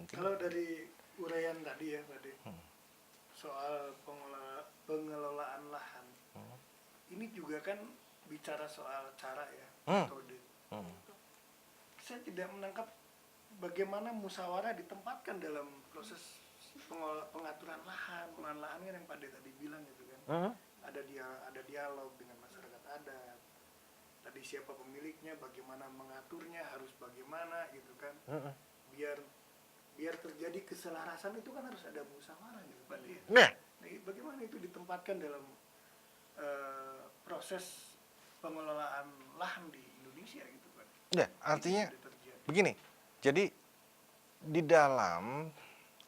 mungkin. Kalau dari uraian tadi ya tadi soal pengelolaan lahan, ini juga kan bicara soal cara ya, metode. Saya tidak menangkap bagaimana musyawarah ditempatkan dalam proses pengaturan lahan, pengelolaan lahan kan yang Pak De tadi bilang gitu kan. Ada dialog dengan masyarakat adat. Tadi siapa pemiliknya, bagaimana mengaturnya, harus bagaimana gitu kan. Biar terjadi keselarasan itu kan harus ada musyawarah gitu Pak De. Nah, bagaimana itu ditempatkan dalam proses pengelolaan lahan di Indonesia gitu Pak De. Ya, artinya begini. Jadi di dalam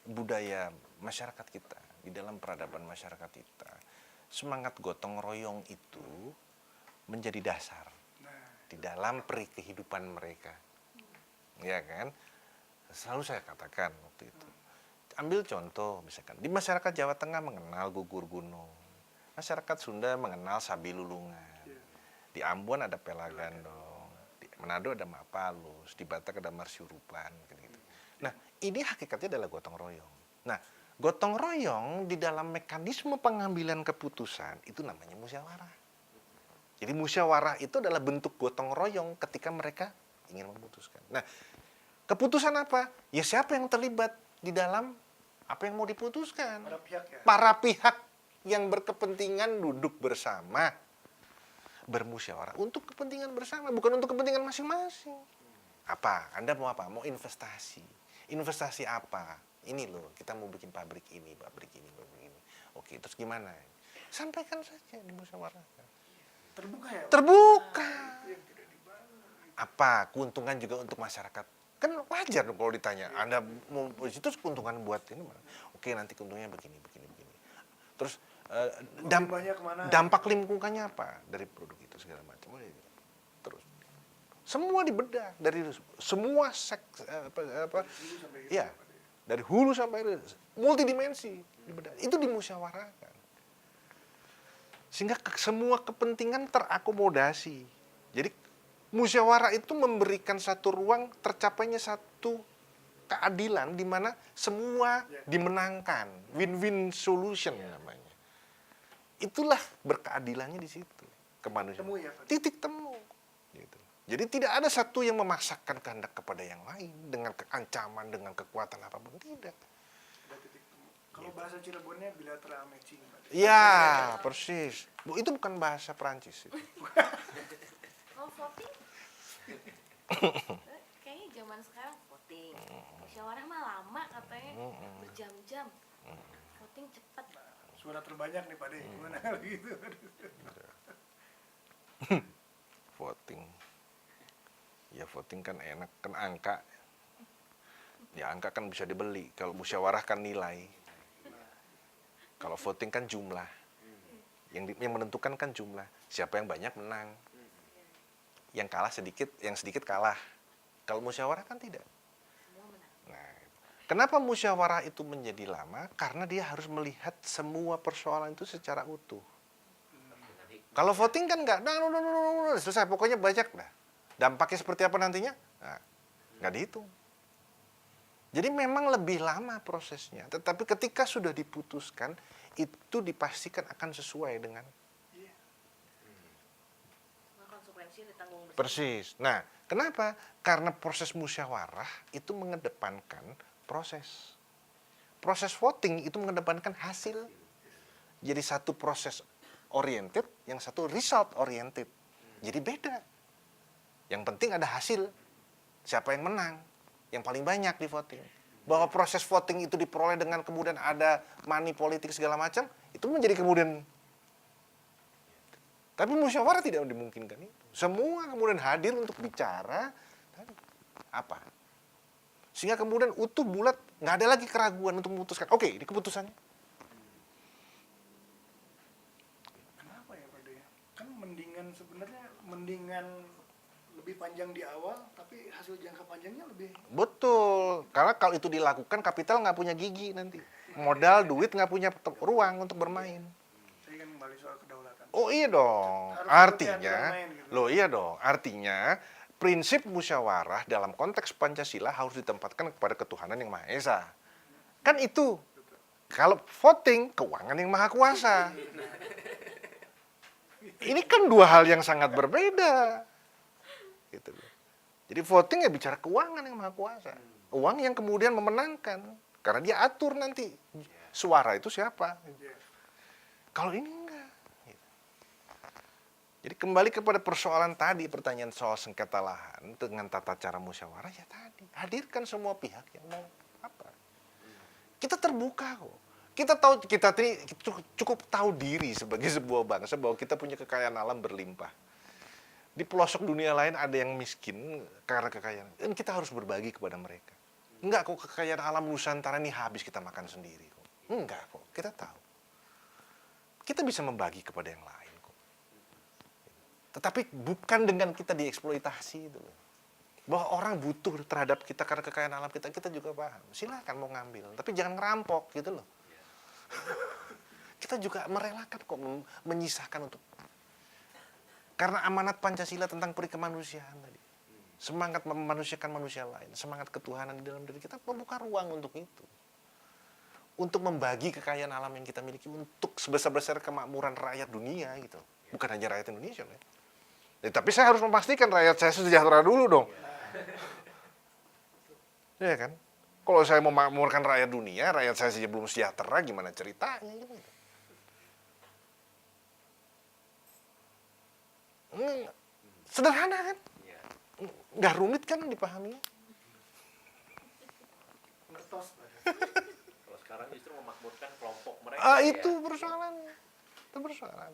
budaya masyarakat kita, di dalam peradaban masyarakat kita, semangat gotong royong itu menjadi dasar di dalam kehidupan mereka. Ya kan? Selalu saya katakan waktu itu. Ambil contoh misalkan di masyarakat Jawa Tengah mengenal gugur gunung. Masyarakat Sunda mengenal sabi lulungan. Di Ambon ada pelagandong, di Manado ada mapalus, di Batak ada marsyurupan gitu. Nah, ini hakikatnya adalah gotong royong. Nah, gotong royong di dalam mekanisme pengambilan keputusan itu namanya musyawarah. Jadi musyawarah itu adalah bentuk gotong royong ketika mereka ingin memutuskan. Nah, keputusan apa? Ya siapa yang terlibat di dalam apa yang mau diputuskan? Para pihak ya. Para pihak yang berkepentingan duduk bersama, bermusyawarah untuk kepentingan bersama, bukan untuk kepentingan masing-masing. Apa? Anda mau apa? Mau investasi. Investasi apa? Ini loh, kita mau bikin pabrik ini, pabrik ini, pabrik ini. Oke, terus gimana? Sampaikan saja di musyawarah. Terbuka ya? Terbuka. Apa? Keuntungan juga untuk masyarakat. Kan wajar dong kalau ditanya. Anda mau itu keuntungan buat ini mana? Oke, nanti keuntungannya begini. Terus dampak lingkungannya apa dari produk itu segala macam. Terus semua dibedah dari semua ya, dari hulu sampai multidimensi dibedah. Itu dimusyawarahkan. Sehingga semua kepentingan terakomodasi. Jadi musyawarah itu memberikan satu ruang tercapainya satu keadilan di mana semua dimenangkan, win-win solution namanya. Itulah berkeadilannya di situ, kemanusiaan. Titik temu. Gitu. Jadi tidak ada satu yang memaksakan kehendak kepada yang lain dengan keancaman, dengan kekuatan apapun, tidak. Kalau bahasa Cirebonnya bilateral matching. Ya, persis. Bu, itu bukan bahasa Perancis. Kalau voting, kayaknya zaman sekarang voting. Musyawarah mah lama katanya, berjam-jam. Voting cepat. Suara terbanyak nih Pak De, gimana gitu? Voting. Ya voting kan enak, kan angka. Ya angka kan bisa dibeli. Kalau musyawarah kan nilai. Kalau voting kan jumlah. Yang menentukan kan jumlah. Siapa yang banyak menang. Yang kalah sedikit, yang sedikit kalah. Kalau musyawarah kan tidak. Nah, kenapa musyawarah itu menjadi lama? Karena dia harus melihat semua persoalan itu secara utuh. Kalau voting kan enggak, selesai, pokoknya banyak dah. Dampaknya seperti apa nantinya? Nah, nggak dihitung. Jadi memang lebih lama prosesnya. Tetapi ketika sudah diputuskan, itu dipastikan akan sesuai dengan konsekuensi ditanggung bersama. persis. Nah, kenapa? Karena proses musyawarah itu mengedepankan proses. Proses voting itu mengedepankan hasil. Jadi satu proses oriented, yang satu result oriented. Jadi beda. Yang penting ada hasil. Siapa yang menang? Yang paling banyak di voting. Bahwa proses voting itu diperoleh dengan kemudian ada money politik segala macam, itu menjadi kemudian. Tapi musyawarah tidak dimungkinkan itu. Semua kemudian hadir untuk bicara. Apa? Sehingga kemudian utuh, bulat, nggak ada lagi keraguan untuk memutuskan. Oke, ini keputusannya. Kenapa ya Pak De? Kan mendingan lebih panjang di awal, tapi hasil jangka panjangnya lebih. Betul, karena kalau itu dilakukan kapital nggak punya gigi nanti. Modal, duit nggak punya ruang untuk bermain. Saya kan kembali soal kedaulatan. Oh iya dong, Harus artinya, main, gitu. loh iya dong, artinya prinsip musyawarah dalam konteks Pancasila harus ditempatkan kepada ketuhanan yang Maha Esa. Kan itu. Kalau voting, keuangan yang Maha Kuasa. Ini kan dua hal yang sangat berbeda. Gitu. Jadi voting ya bicara keuangan yang Maha Kuasa. Uang yang kemudian memenangkan. Karena dia atur nanti. Suara itu siapa. Kalau ini enggak. Jadi kembali kepada persoalan tadi, pertanyaan soal sengketa lahan dengan tata cara musyawarah ya tadi. Hadirkan semua pihak yang mau apa. Kita terbuka kok. Kita cukup tahu diri sebagai sebuah bangsa bahwa kita punya kekayaan alam berlimpah. Di pelosok dunia lain ada yang miskin karena kekayaan. Dan kita harus berbagi kepada mereka. Enggak kok kekayaan alam Nusantara ini habis kita makan sendiri kok. Enggak kok, kita tahu. Kita bisa membagi kepada yang lain. Tetapi bukan dengan kita dieksploitasi itu. Bahwa orang butuh terhadap kita karena kekayaan alam kita juga paham. Silakan mau ngambil, tapi jangan ngerampok gitu loh. Kita juga merelakan kok menyisakan untuk. Karena amanat Pancasila tentang perikemanusiaan tadi. Semangat memanusiakan manusia lain, semangat ketuhanan di dalam diri kita membuka ruang untuk itu. Untuk membagi kekayaan alam yang kita miliki untuk sebesar-besar kemakmuran rakyat dunia gitu. Bukan hanya rakyat Indonesia. Tapi saya harus memastikan rakyat saya sejahtera dulu dong. Iya kan? Kalau saya mau memakmurkan rakyat dunia, rakyat saya saja belum sejahtera, gimana ceritanya? Sederhana kan? Nggak rumit kan dipahami? Ngertos. Kalau sekarang justru memakmurkan kelompok mereka. Itu persoalannya. Itu persoalan.